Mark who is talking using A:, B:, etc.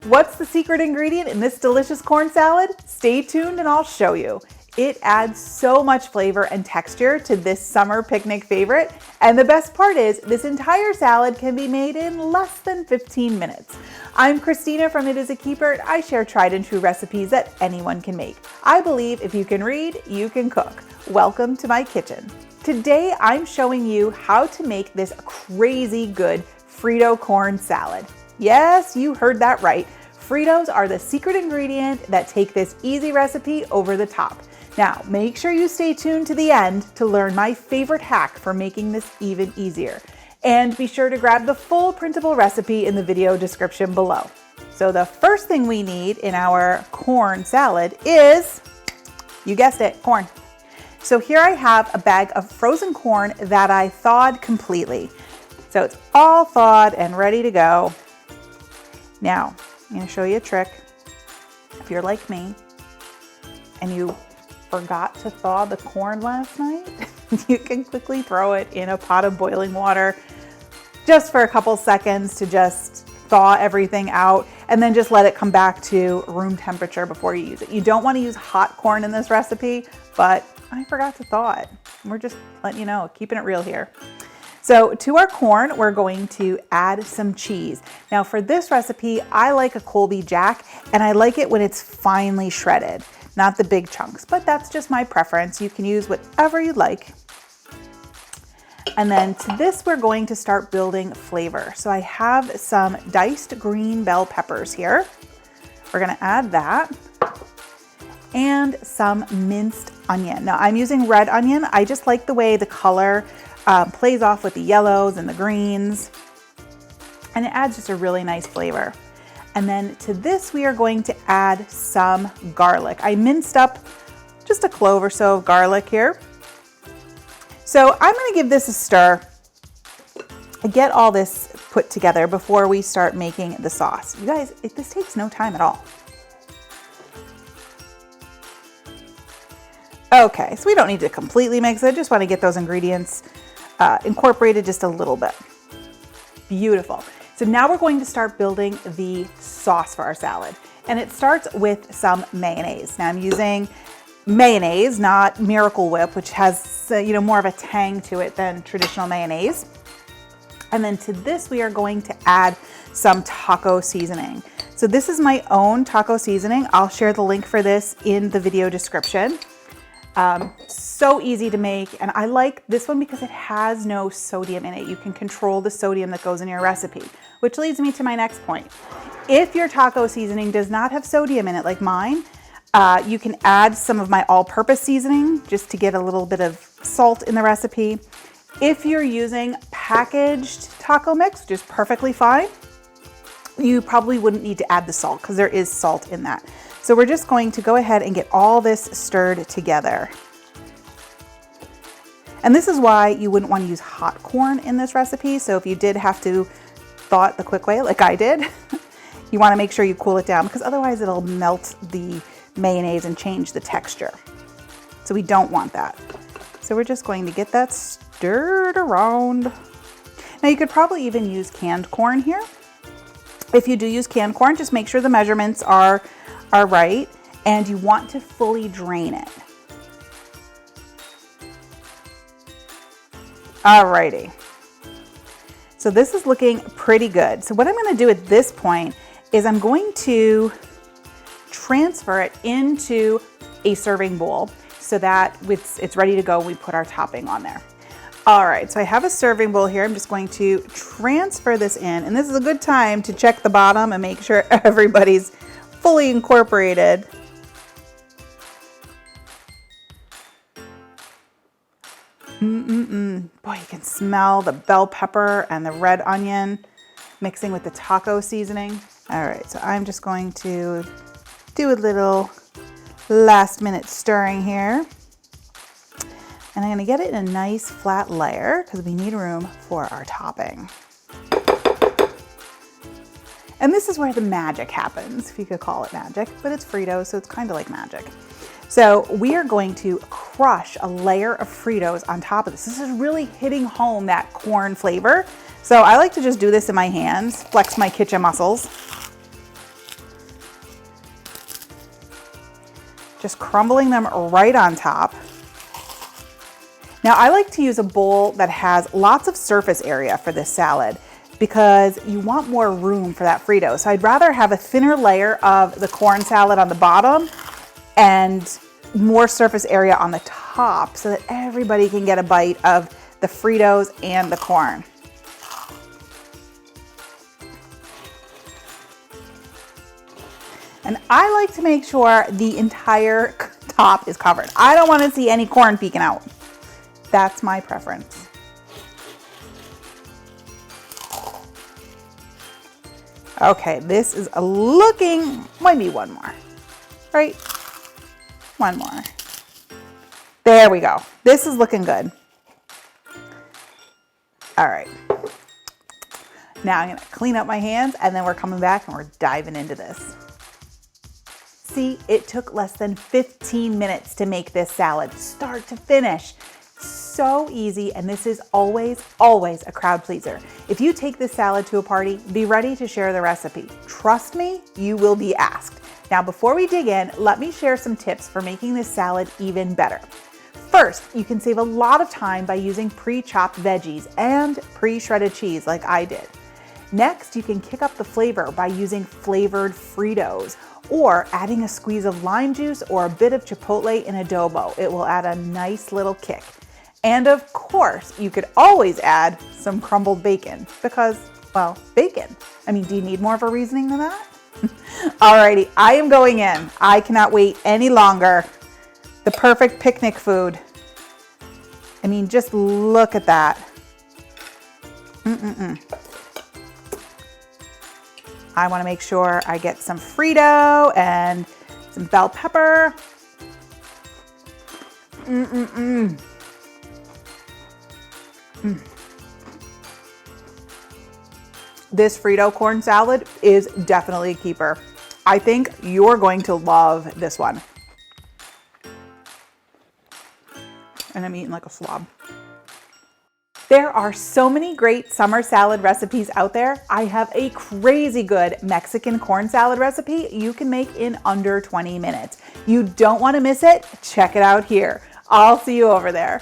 A: What's the secret ingredient in this delicious corn salad? Stay tuned and I'll show you. It adds so much flavor and texture to this summer picnic favorite. And the best part is this entire salad can be made in less than 15 minutes. I'm Christina from It Is a Keeper. And I share tried and true recipes that anyone can make. I believe if you can read, you can cook. Welcome to my kitchen. Today, I'm showing you how to make this crazy good Frito corn salad. Yes, you heard that right. Fritos are the secret ingredient that take this easy recipe over the top. Now, make sure you stay tuned to the end to learn my favorite hack for making this even easier. And be sure to grab the full printable recipe in the video description below. So the first thing we need in our corn salad is, you guessed it, corn. So here I have a bag of frozen corn that I thawed completely. So it's all thawed and ready to go. Now, I'm going to show you a trick. If you're like me and you forgot to thaw the corn last night, you can quickly throw it in a pot of boiling water just for a couple seconds to just thaw everything out, and then just let it come back to room temperature before you use it. You don't want to use hot corn in this recipe, but I forgot to thaw it. We're just letting you know, keeping it real here. So to our corn, we're going to add some cheese. Now for this recipe, I like a Colby Jack, and I like it when it's finely shredded, not the big chunks, but that's just my preference. You can use whatever you like. And then to this, we're going to start building flavor. So I have some diced green bell peppers here. We're gonna add that. And some minced onion. Now I'm using red onion. I just like the way the color plays off with the yellows and the greens. And it adds just a really nice flavor. And then to this, we are going to add some garlic. I minced up just a clove or so of garlic here. So I'm gonna give this a stir, get all this put together before we start making the sauce. You guys, this takes no time at all. Okay, so we don't need to completely mix it. Just want to get those ingredients incorporated just a little bit. Beautiful. So now we're going to start building the sauce for our salad. And it starts with some mayonnaise. Now I'm using mayonnaise, not Miracle Whip, which has more of a tang to it than traditional mayonnaise. And then to this, we are going to add some taco seasoning. So this is my own taco seasoning. I'll share the link for this in the video description. So easy to make, and I like this one because it has no sodium in it. You can control the sodium that goes in your recipe, which leads me to my next point. If your taco seasoning does not have sodium in it like mine, you can add some of my all-purpose seasoning just to get a little bit of salt in the recipe. If you're using packaged taco mix, which is perfectly fine, you probably wouldn't need to add the salt because there is salt in that. So we're just going to go ahead and get all this stirred together. And this is why you wouldn't want to use hot corn in this recipe. So if you did have to thaw it the quick way, like I did, you want to make sure you cool it down because otherwise it'll melt the mayonnaise and change the texture. So we don't want that. So we're just going to get that stirred around. Now you could probably even use canned corn here. If you do use canned corn, just make sure the measurements are right, and you want to fully drain it. Alrighty. So this is looking pretty good. So what I'm going to do at this point is I'm going to transfer it into a serving bowl so that it's ready to go when we put our topping on there. All right, so I have a serving bowl here. I'm just going to transfer this in, and this is a good time to check the bottom and make sure everybody's fully incorporated. Boy, you can smell the bell pepper and the red onion mixing with the taco seasoning. All right, so I'm just going to do a little last minute stirring here. And I'm gonna get it in a nice flat layer because we need room for our topping. And this is where the magic happens, if you could call it magic, but it's Fritos, so it's kind of like magic. So we are going to crush a layer of Fritos on top of this. This is really hitting home that corn flavor. So I like to just do this in my hands, flex my kitchen muscles. Just crumbling them right on top. Now I like to use a bowl that has lots of surface area for this salad because you want more room for that Frito. So I'd rather have a thinner layer of the corn salad on the bottom and more surface area on the top so that everybody can get a bite of the Fritos and the corn. And I like to make sure the entire top is covered. I don't want to see any corn peeking out. That's my preference. Okay, this is looking, maybe one more, right? One more. There we go. This is looking good. All right. Now I'm gonna clean up my hands and then we're coming back and we're diving into this. See, it took less than 15 minutes to make this salad, start to finish. So easy, and this is always, always a crowd pleaser. If you take this salad to a party, be ready to share the recipe. Trust me, you will be asked. Now, before we dig in, let me share some tips for making this salad even better. First, you can save a lot of time by using pre-chopped veggies and pre-shredded cheese like I did. Next, you can kick up the flavor by using flavored Fritos or adding a squeeze of lime juice or a bit of chipotle in adobo. It will add a nice little kick. And of course, you could always add some crumbled bacon because, well, bacon. I mean, do you need more of a reasoning than that? Alrighty, I am going in. I cannot wait any longer. The perfect picnic food. I mean, just look at that. I want to make sure I get some Frito and some bell pepper. This Frito corn salad is definitely a keeper. I think you're going to love this one. And I'm eating like a slob. There are so many great summer salad recipes out there. I have a crazy good Mexican corn salad recipe you can make in under 20 minutes. You don't want to miss it. Check it out here. I'll see you over there.